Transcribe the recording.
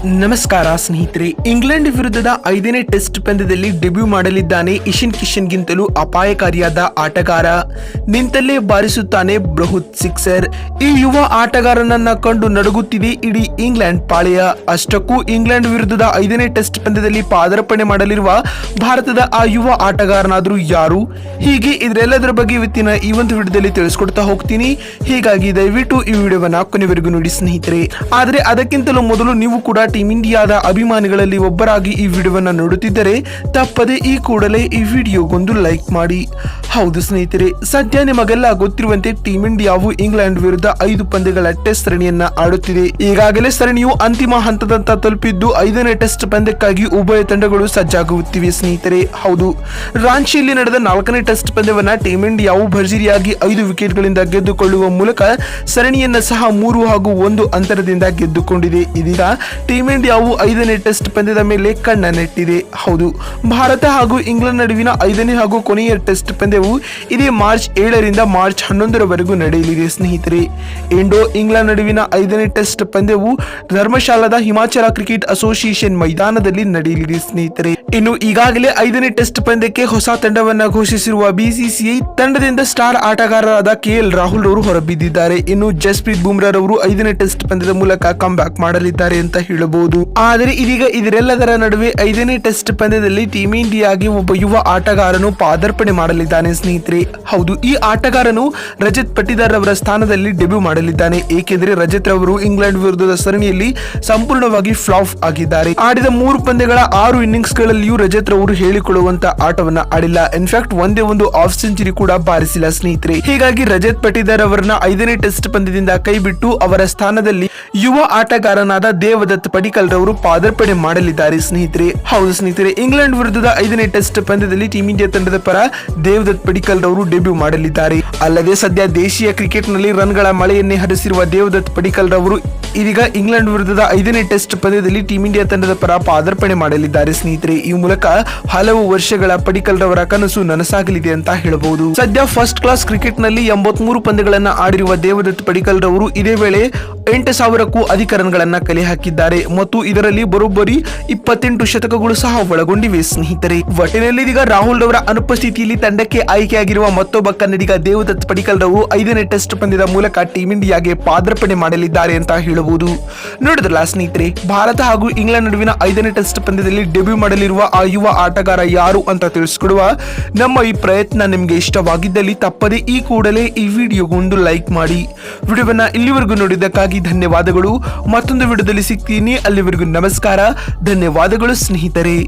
ನಮಸ್ಕಾರ ಸ್ನೇಹಿತರೆ. ಇಂಗ್ಲೆಂಡ್ ವಿರುದ್ಧದ 5ನೇ ಟೆಸ್ಟ್ ಪಂದ್ಯದಲ್ಲಿ ಡೆಬ್ಯೂ ಮಾಡಲಿದ್ದಾನೆ ಇಶಾನ್ ಕಿಶನ್ಗಿಂತಲೂ ಅಪಾಯಕಾರಿಯಾದ ಆಟಗಾರ. ನಿಂತಲ್ಲೇ ಬಾರಿಸುತ್ತಾನೆ ಬೃಹತ್ ಸಿಕ್ಸರ್. ಈ ಯುವ ಆಟಗಾರನನ್ನ ಕಂಡು ನಡುಗುತ್ತಿದೆ ಇಡೀ ಇಂಗ್ಲೆಂಡ್ ಪಾಳೆಯ. ಅಷ್ಟಕ್ಕೂ ಇಂಗ್ಲೆಂಡ್ ವಿರುದ್ಧದ 5ನೇ ಟೆಸ್ಟ್ ಪಂದ್ಯದಲ್ಲಿ ಪಾದಾರ್ಪಣೆ ಮಾಡಲಿರುವ ಭಾರತದ ಆ ಯುವ ಆಟಗಾರನಾದ್ರೂ ಯಾರು? ಹೀಗೆ ಇದರೆಲ್ಲದರ ಬಗ್ಗೆ ಇವತ್ತಿನ ಈ ಒಂದು ವಿಡಿಯೋದಲ್ಲಿ ತಿಳಿಸ್ಕೊಡ್ತಾ ಹೋಗ್ತೀನಿ. ಹೀಗಾಗಿ ದಯವಿಟ್ಟು ಈ ವಿಡಿಯೋವನ್ನ ಕೊನೆವರೆಗೂ ನೋಡಿ ಸ್ನೇಹಿತರೆ. ಆದ್ರೆ ಅದಕ್ಕಿಂತಲೂ ಮೊದಲು ನೀವು ಕೂಡ ಟೀಮ್ ಇಂಡಿಯಾದ ಅಭಿಮಾನಿಗಳಲ್ಲಿ ಒಬ್ಬರಾಗಿ ಈ ವಿಡಿಯೋವನ್ನ ನೋಡುತ್ತಿದ್ದರೆ ತಪ್ಪದೆ ಈ ಕೂಡಲೇ ಈ ವಿಡಿಯೋಗೊಂದು ಲೈಕ್ ಮಾಡಿ. ಹೌದು ಸ್ನೇಹಿತರೆ, ಸದ್ಯ ನಿಮಗೆಲ್ಲ ಗೊತ್ತಿರುವಂತೆ ಟೀಮ್ ಇಂಡಿಯಾವು ಇಂಗ್ಲೆಂಡ್ ವಿರುದ್ಧ 5 ಪಂದ್ಯಗಳ ಟೆಸ್ಟ್ ಸರಣಿಯನ್ನ ಆಡುತ್ತಿದೆ. ಈಗಾಗಲೇ ಸರಣಿಯು ಅಂತಿಮ ಹಂತದಂತ ತಲುಪಿದ್ದು 5ನೇ ಟೆಸ್ಟ್ ಪಂದ್ಯಕ್ಕಾಗಿ ಉಭಯ ತಂಡಗಳು ಸಜ್ಜಾಗುತ್ತಿವೆ ಸ್ನೇಹಿತರೆ. ಹೌದು, ರಾಂಚಿಯಲ್ಲಿ ನಡೆದ 4ನೇ ಟೆಸ್ಟ್ ಪಂದ್ಯವನ್ನ ಟೀಮ್ ಇಂಡಿಯಾವು ಭರ್ಜರಿಯಾಗಿ 5 ವಿಕೆಟ್ಗಳಿಂದ ಗೆದ್ದುಕೊಳ್ಳುವ ಮೂಲಕ ಸರಣಿಯನ್ನ ಸಹ 3-1 ಅಂತರದಿಂದ ಗೆದ್ದುಕೊಂಡಿದೆ. ಇದೀಗ ಟೀಮ್ ಇಂಡಿಯಾವು 5ನೇ ಟೆಸ್ಟ್ ಪಂದ್ಯದ ಮೇಲೆ ಕಣ್ಣ ನೆಟ್ಟಿದೆ. ಹೌದು, ಭಾರತ ಹಾಗೂ ಇಂಗ್ಲೆಂಡ್ ನಡುವಿನ 5ನೇ ಹಾಗೂ ಕೊನೆಯ ಟೆಸ್ಟ್ ಪಂದ್ಯವು ಇದೇ ಮಾರ್ಚ್ 7ರಿಂದ ಮಾರ್ಚ್ 11ರವರೆಗೂ ನಡೆಯಲಿದೆ ಸ್ನೇಹಿತರೆ. ಇಂಡೋ ಇಂಗ್ಲೆಂಡ್ ನಡುವಿನ 5ನೇ ಟೆಸ್ಟ್ ಪಂದ್ಯವು ಧರ್ಮಶಾಲಾದ ಹಿಮಾಚಲ ಕ್ರಿಕೆಟ್ ಅಸೋಸಿಯೇಷನ್ ಮೈದಾನದಲ್ಲಿ ನಡೆಯಲಿದೆ ಸ್ನೇಹಿತರೆ. ಇನ್ನು ಈಗಾಗಲೇ 5ನೇ ಟೆಸ್ಟ್ ಪಂದ್ಯಕ್ಕೆ ಹೊಸ ತಂಡವನ್ನ ಘೋಷಿಸಿರುವ ಬಿಸಿಸಿಐ ತಂಡದಿಂದ ಸ್ಟಾರ್ ಆಟಗಾರರಾದ KL ರಾಹುಲ್ ಅವರು ಹೊರಬಿದ್ದಿದ್ದಾರೆ. ಇನ್ನು ಜಸ್ಪ್ರೀತ್ ಬುಮ್ರಾ ಅವರು 5ನೇ ಟೆಸ್ಟ್ ಪಂದ್ಯದ ಮೂಲಕ ಕಮ್ ಬ್ಯಾಕ್ ಮಾಡಲಿದ್ದಾರೆ ಅಂತ ಹೇಳಬಹುದು. ಆದರೆ ಇದೀಗ ಇದರೆಲ್ಲದರ ನಡುವೆ 5ನೇ ಟೆಸ್ಟ್ ಪಂದ್ಯದಲ್ಲಿ ಟೀಮ್ ಇಂಡಿಯಾಗೆ ಒಬ್ಬ ಯುವ ಆಟಗಾರನು ಪಾದಾರ್ಪಣೆ ಮಾಡಲಿದ್ದಾನೆ ಸ್ನೇಹಿತರೆ. ಹೌದು, ಈ ಆಟಗಾರನು ರಜತ್ ಪಟಿದಾರ್ ಅವರ ಸ್ಥಾನದಲ್ಲಿ ಡೆಬ್ಯೂ ಮಾಡಲಿದ್ದಾನೆ. ಏಕೆಂದರೆ ರಜತ್ ರವರು ಇಂಗ್ಲೆಂಡ್ ವಿರುದ್ಧದ ಸರಣಿಯಲ್ಲಿ ಸಂಪೂರ್ಣವಾಗಿ ಫ್ಲಾಪ್ ಆಗಿದ್ದಾರೆ. ಆಡಿದ 3 ಪಂದ್ಯಗಳ 6 ಇನ್ನಿಂಗ್ಸ್ ಗಳಲ್ಲಿಯೂ ರಜತ್ ರವರು ಹೇಳಿಕೊಳ್ಳುವಂತ ಆಟವನ್ನ ಆಡಿಲ್ಲ. ಇನ್ಫ್ಯಾಕ್ಟ್ ಒಂದೇ ಒಂದು ಆಫ್ ಸೆಂಚುರಿ ಕೂಡ ಬಾರಿಸಿಲ್ಲ ಸ್ನೇಹಿತರೆ. ಹೀಗಾಗಿ ರಜತ್ ಪಟಿದಾರ್ ಅವರನ್ನ 5ನೇ ಟೆಸ್ಟ್ ಪಂದ್ಯದಿಂದ ಕೈಬಿಟ್ಟು ಅವರ ಸ್ಥಾನದಲ್ಲಿ ಯುವ ಆಟಗಾರನಾದ ದೇವದತ್ ಪಡಿಕ್ಕಲ್ ರವರು ಪಾದಾರ್ಪಣೆ ಮಾಡಲಿದ್ದಾರೆ ಸ್ನೇಹಿತರೆ. ಹೌದು ಸ್ನೇಹಿತರೆ, ಇಂಗ್ಲೆಂಡ್ ವಿರುದ್ಧದ 5ನೇ ಟೆಸ್ಟ್ ಪಂದ್ಯದಲ್ಲಿ ಟೀಮ್ ಇಂಡಿಯಾ ತಂಡದ ಪರ ದೇವದತ್ ಪಡಿಕ್ಕಲ್ ರವರು ಡೆಬ್ಯೂ ಮಾಡಲಿದ್ದಾರೆ. ಅಲ್ಲದೆ ಸದ್ಯ ದೇಶೀಯ ಕ್ರಿಕೆಟ್ ನಲ್ಲಿ ರನ್ಗಳ ಮಳೆಯನ್ನೇ ಹರಿಸಿರುವ ದೇವದತ್ ಪಡಿಕ್ಕಲ್ ರವರು ಇದೀಗ ಇಂಗ್ಲೆಂಡ್ ವಿರುದ್ಧದ 5ನೇ ಟೆಸ್ಟ್ ಪಂದ್ಯದಲ್ಲಿ ಟೀಮ್ ಇಂಡಿಯಾ ತಂಡದ ಪರ ಪಾದಾರ್ಪಣೆ ಮಾಡಲಿದ್ದಾರೆ ಸ್ನೇಹಿತರೆ. ಈ ಮೂಲಕ ಹಲವು ವರ್ಷಗಳ ಪಡಿಕ್ಕಲ್ ರವರ ಕನಸು ನನಸಾಗಲಿದೆ ಅಂತ ಹೇಳಬಹುದು. ಸದ್ಯ ಫಸ್ಟ್ ಕ್ಲಾಸ್ ಕ್ರಿಕೆಟ್ ನಲ್ಲಿ 83 ಪಂದ್ಯಗಳನ್ನ ಆಡಿರುವ ದೇವದತ್ ಪಡಿಕ್ಕಲ್ ರವರು ಇದೇ ವೇಳೆ 8,000ಕ್ಕೂ ಅಧಿಕ ರನ್ಗಳನ್ನ ಕಲೆ ಹಾಕಿದ್ದಾರೆ ಮತ್ತು ಇದರಲ್ಲಿ ಬರೋಬ್ಬರಿ 28 ಶತಕಗಳು ಸಹ ಒಳಗೊಂಡಿವೆ ಸ್ನೇಹಿತರೆ. ಒಟ್ಟಿನಲ್ಲಿ ಇದೀಗ ರಾಹುಲ್ ರವರ ಅನುಪಸ್ಥಿತಿಯಲ್ಲಿ ತಂಡಕ್ಕೆ ಆಯ್ಕೆಯಾಗಿರುವ ಮತ್ತೊಬ್ಬ ಕನ್ನಡಿಗ ದೇವದತ್ ಪಡಿಕ್ಕಲ್ ರವರು 5ನೇ ಟೆಸ್ಟ್ ಪಂದ್ಯದ ಮೂಲಕ ಟೀಮ್ ಇಂಡಿಯಾಗೆ ಪಾದಾರ್ಪಣೆ ಮಾಡಲಿದ್ದಾರೆ ಅಂತ ಹೇಳಬಹುದು. ನೋಡಿದ್ರಲ್ಲ ಸ್ನೇಹಿತರೆ, ಭಾರತ ಹಾಗೂ ಇಂಗ್ಲೆಂಡ್ ನಡುವಿನ 5ನೇ ಟೆಸ್ಟ್ ಪಂದ್ಯದಲ್ಲಿ ಡೆಬ್ಯೂ ಮಾಡಲಿರುವ ಆ ಯುವ ಆಟಗಾರ ಯಾರು ಅಂತ ತಿಳಿಸಿಕೊಡುವ ನಮ್ಮ ಈ ಪ್ರಯತ್ನ ನಿಮ್ಗೆ ಇಷ್ಟವಾಗಿದ್ದಲ್ಲಿ ತಪ್ಪದೆ ಈ ಕೂಡಲೇ ಈ ವಿಡಿಯೋಗೊಂದು ಲೈಕ್ ಮಾಡಿ. ವಿಡಿಯೋವನ್ನ ಇಲ್ಲಿವರೆಗೂ ನೋಡಿದ್ದಕ್ಕಾಗಿ ಧನ್ಯವಾದಗಳು. ಮತ್ತೊಂದು ವಿಡಿಯೋದಲ್ಲಿ ಸಿಗ್ತೀನಿ. ಅಲ್ಲಿವರೆಗೂ ನಮಸ್ಕಾರ, ಧನ್ಯವಾದಗಳು ಸ್ನೇಹಿತರೆ.